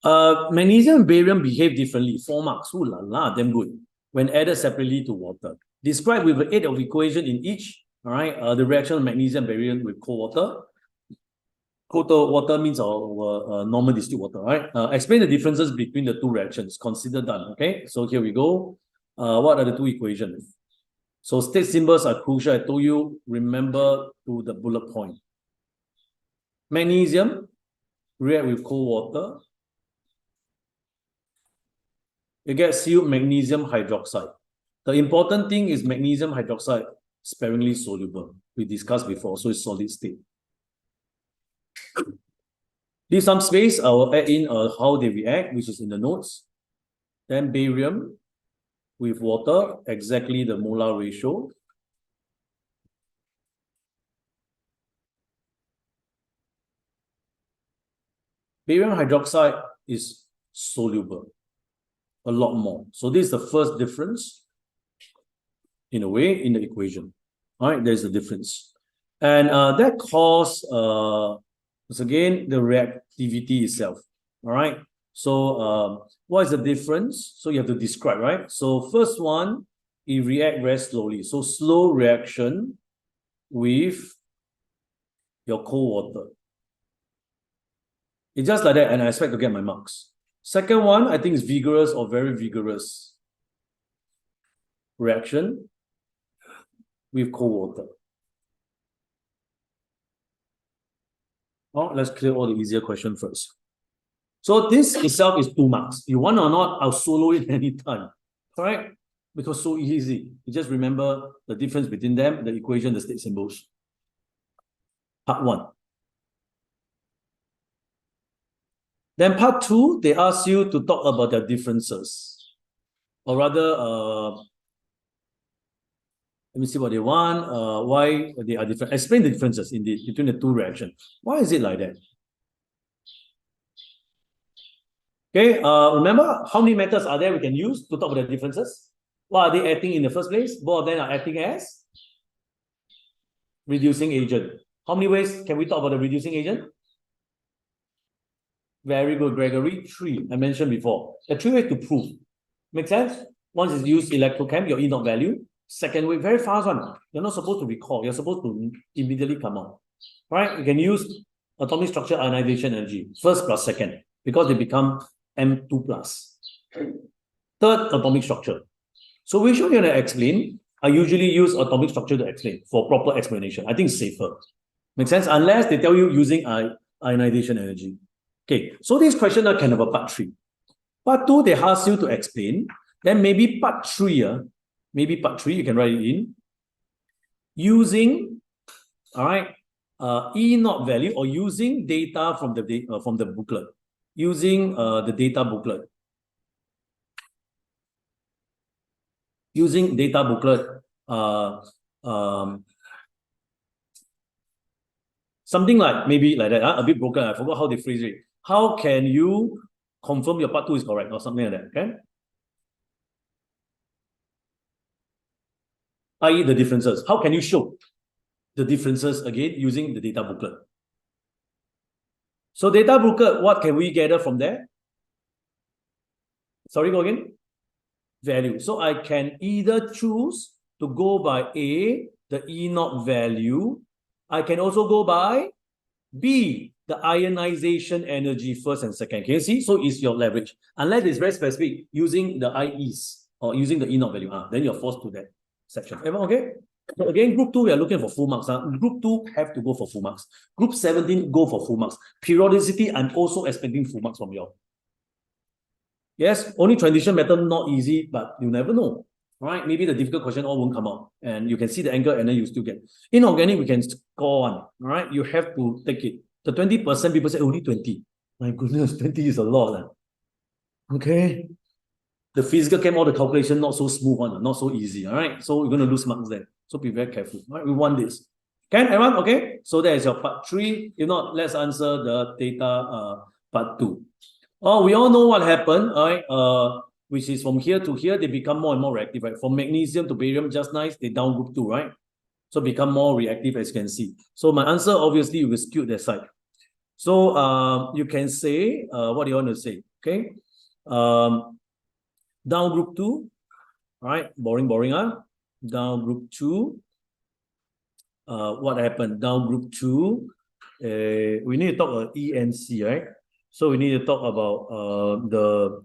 Magnesium and barium behave differently. 4 marks. Ooh la la, damn good. When added separately to water. Describe with the aid of equation in each. All right. The reaction of magnesium and barium with cold water. Cold water means our normal distilled water, right? Explain the differences between the two reactions. Consider done. Okay. So here we go. What are the two equations? So state symbols are crucial. I told you, remember to the bullet point. Magnesium react with cold water. You get sealed magnesium hydroxide. The important thing is magnesium hydroxide sparingly soluble. We discussed before, so it's solid state. Leave some space. I will add in how they react, which is in the notes. Then barium with water, exactly the molar ratio. Barium hydroxide is soluble a lot more. So this is the first difference, in a way, in the equation. All right, there's a difference. And that causes, once again, the reactivity itself. All right. So what is the difference? So you have to describe, right? So first one, it reacts very slowly. So slow reaction with your cold water. It's just like that, and I expect to get my marks. Second one, I think is vigorous or very vigorous reaction with cold water. Oh, let's clear all the easier question first. So this itself is 2 marks. You want or not, I'll solo it anytime. Correct? Because so easy. You just remember the difference between them, the equation, the state symbols. Part 1. Then part 2, they ask you to talk about their differences. Or rather, let me see what they want, why they are different. Explain the differences between the two reactions. Why is it like that? Okay, remember how many methods are there we can use to talk about the differences? What are they acting in the first place? Both of them are acting as reducing agent. How many ways can we talk about the reducing agent? Very good, Gregory. 3, I mentioned before. The 3 ways to prove. Make sense? Once is use electrochem, your E0 value. Second way, very fast one. You're not supposed to recall. You're supposed to immediately come out. Right? You can use atomic structure ionization energy. First plus second. Because they become M2 plus. Third, atomic structure. So which one you're going to explain? I usually use atomic structure to explain for proper explanation. I think it's safer. Make sense? Unless they tell you using ionization energy. Okay, so this question are kind of a part 3. Part 2, they ask you to explain. Then maybe part 3, you can write it in. Using, all right, E0 value or using data from the booklet. Using the data booklet. Using data booklet, something like, maybe like that, a bit broken. I forgot how they phrase it. How can you confirm your part 2 is correct or something like that, okay? I.e. the differences. How can you show the differences again using the data booklet? So data booklet, what can we gather from there? Sorry, go again. Value. So I can either choose to go by A, the E0 value. I can also go by B, the ionization energy first and second. Can you see? So it's your leverage. Unless it's very specific, using the IEs or using the E0 value, then you're forced to that section. Everyone okay? So again, group 2, we are looking for full marks. Group 2 have to go for full marks. Group 17, go for full marks. Periodicity, I'm also expecting full marks from you all. Yes, only transition method, not easy, but you never know. All right, maybe the difficult question all won't come out. And you can see the angle and then you still get. Inorganic, we can score 1. All right, you have to take it. The 20%, people say only 20. My goodness, 20 is a lot. Okay. The physical chem, all the calculation, not so smooth one, not so easy. All right, so you're going to lose marks there. So be very careful. All right, we want this. Can everyone? Okay, so that is your part 3. If not, let's answer the data part 2. Oh, we all know what happened, all right? Which is from here to here, they become more and more reactive, right? From magnesium to barium, just nice, they down group 2, right? So become more reactive, as you can see. So my answer, obviously, will skew that side. So you can say, what do you want to say? Okay. Down group 2. All right, boring, Down group 2. What happened? Down group 2. We need to talk about ENC, right? So we need to talk about the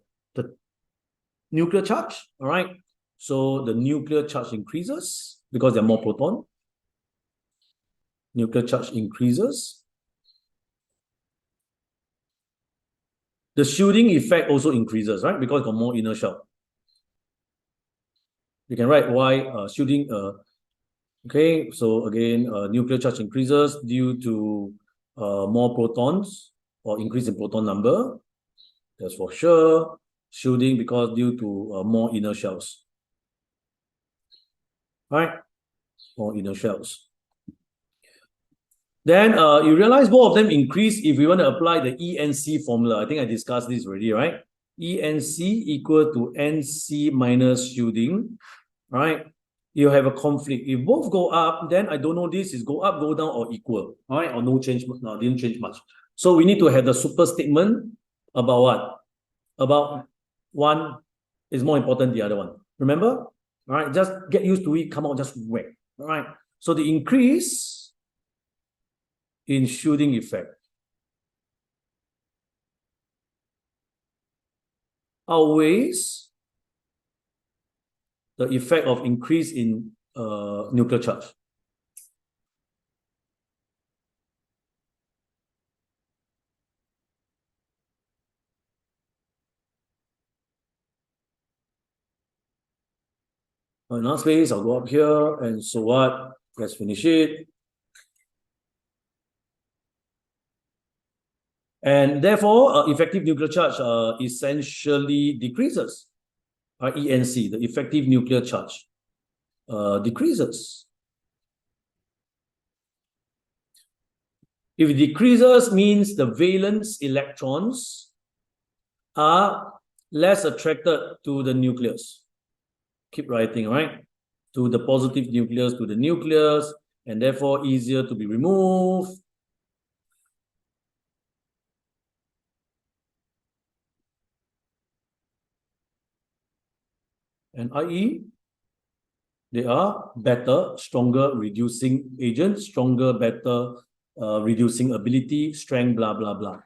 nuclear charge. All right. So the nuclear charge increases because there are more proton. Nuclear charge increases. The shielding effect also increases, right? Because got more inner shell. You can write why shielding. Okay, so again, nuclear charge increases due to more protons or increase in proton number. That's for sure. Shielding because due to more inner shells. Right? More inner shells. Then you realize both of them increase if we want to apply the ENC formula. I think I discussed this already, right? ENC equal to NC minus shielding, right? You have a conflict. If both go up, then I don't know this is go up, go down, or equal, all right? Or no change, no, didn't change much. So we need to have the super statement about what? About one is more important than the other one. Remember? All right, just get used to it, come out just whack. All right. So the increase in shielding effect outweighs the effect of increase in nuclear charge. Another space, I'll go up here, and so what? Let's finish it. And therefore, effective nuclear charge essentially decreases. ENC, the effective nuclear charge, decreases. If it decreases, means the valence electrons are less attracted to the nucleus. Keep writing, right? To the positive nucleus, to the nucleus, and therefore easier to be removed. And i.e., they are better, stronger reducing agents, stronger, better reducing ability, strength, blah, blah, blah.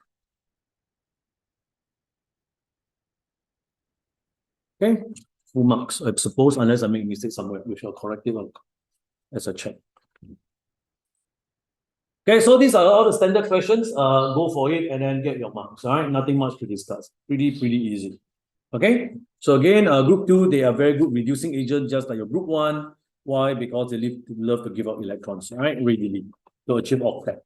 Okay, full marks, I suppose, unless I make a mistake somewhere, which I'll correct it as a check. Okay, so these are all the standard questions. Go for it and then get your marks. All right, nothing much to discuss. Pretty easy. Okay, so again, group 2, they are very good reducing agents, just like your group 1. Why? Because they love to give out electrons, all right, readily to achieve octet.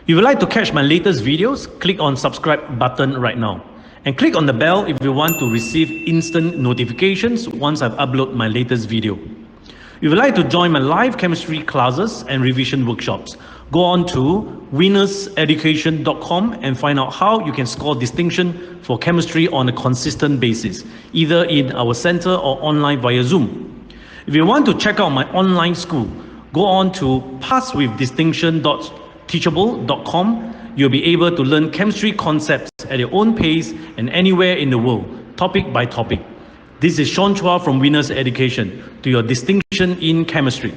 If you would like to catch my latest videos, click on subscribe button right now. And click on the bell if you want to receive instant notifications once I've uploaded my latest video. If you would like to join my live chemistry classes and revision workshops, go on to winnerseducation.com and find out how you can score distinction for chemistry on a consistent basis, either in our center or online via Zoom. If you want to check out my online school, go on to passwithdistinction.teachable.com. You'll be able to learn chemistry concepts at your own pace and anywhere in the world, topic by topic. This is Sean Chua from Winners Education, to your distinction in chemistry.